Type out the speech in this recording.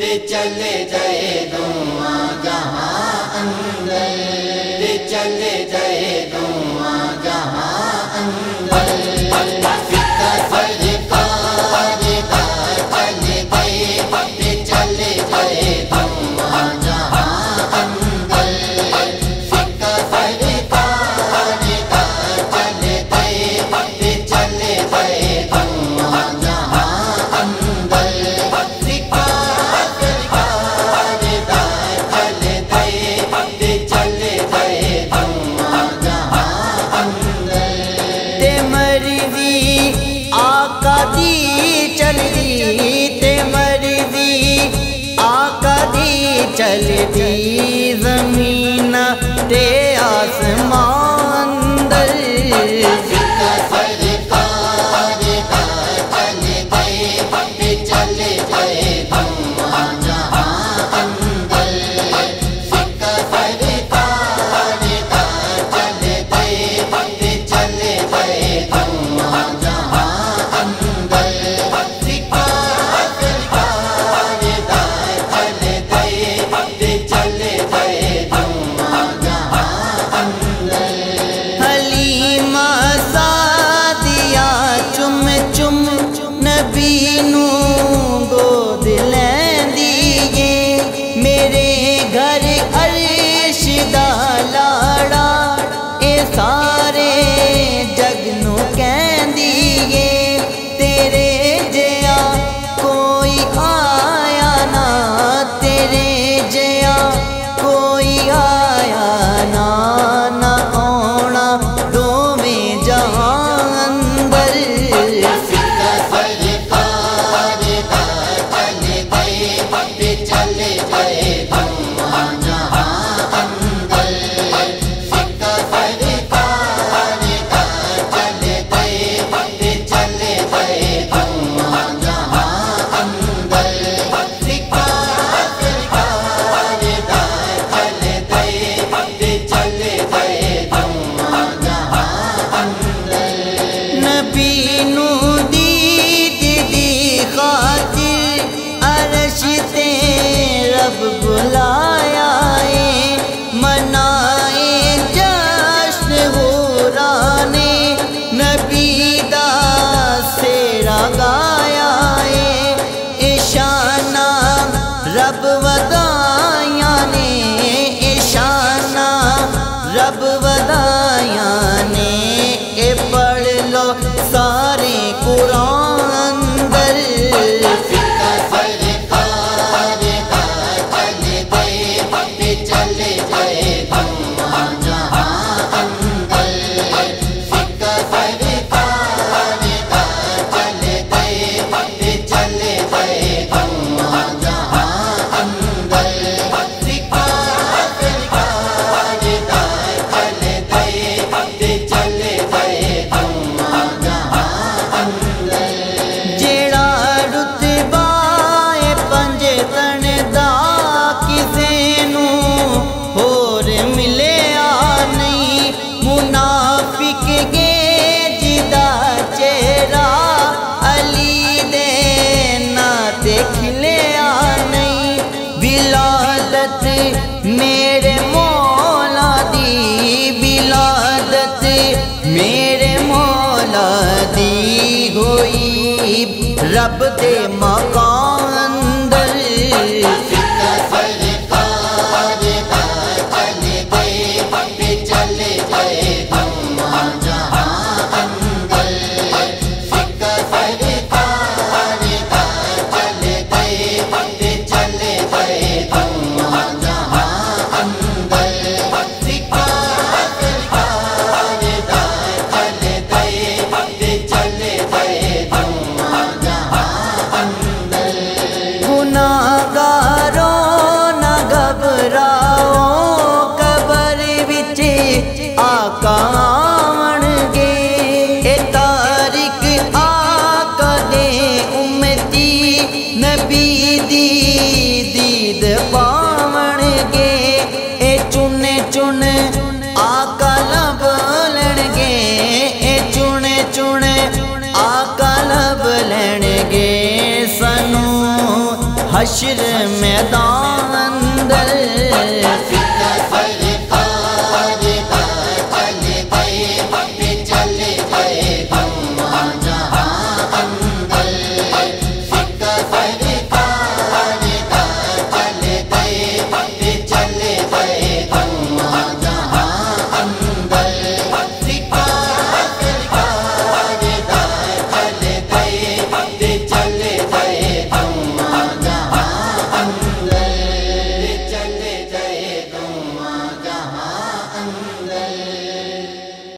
ते चले जाए धुआं जहां अंदर, ते चले जाए धुआं जहां अंदर। फिक्का सरकार का चले गए, ते चले जाए धुआं जहां अंदर। फिक्का सरकार का चले गए, ते चले जाए धुआं जहां अंदर। चलती ज़मीन ते आसमान दर। फिक्का सरकार का चले गए, ते चले जाए धुआं जहां अंदर। फिक्का सरकार का चले गए, ते चले जाए धुआं जहां अंदर। फिक्का सरकार का चले गए, ते चले जाए धुआं जहां अंदर। हलीमा सादिया चुम चुम नबी नू गोद लैंदी है। मेरे घर अर्श दा लाड़ा ए सारे जग नू कहंदी है। तेरे जिया कोई आया ना, तेरे जिया कोई आया ना, ना आना दोवें जहां अंदर। फिक्का सरकार का चले गए, ते चले जाए धुआं जहां अंदर। फिक्का सरकार का चले गए, ते चले जाए धुआं जहां अंदर। फिक्का सरकार का चले गए, ते चले जाए धुआं जहां अंदर। नबी नू दीद दी खातिर अर्श ते रब बुलाया है। मनाए जश्न हुराने नबी दा सेरा गाया है। इशाना रब वदाया ने, इशाना रब वदाया ने। ए पढ़ लो सारे कुरान दर। फिक्का सरकार का चले गए, ते चले जाए धुआं जहां अंदर। फिक्का सरकार का चले गए, ते चले जाए धुआं जहां अंदर। फिक्का सरकार का चले गए, ते चले जाए धुआं जहां अंदर। जेड़ा रुतबा ए पंज तन दा किसे नू होर मिलिया नहीं। मुनाफिक गे जिदा चेहरा अली दे नाते खिलिया नहीं। बिलादत मेरे मौला दी, बिलादत मेरे मौला दी होई रब दे मकान दर। फिक्का सरकार का चले गए, ते चले जाए धुआं जहां अंदर। फिक्का सरकार का चले गए, ते चले जाए धुआं जहां अंदर। फिक्का सरकार का चले गए, ते चले जाए धुआं जहां अंदर। हश्र मैदान अंदर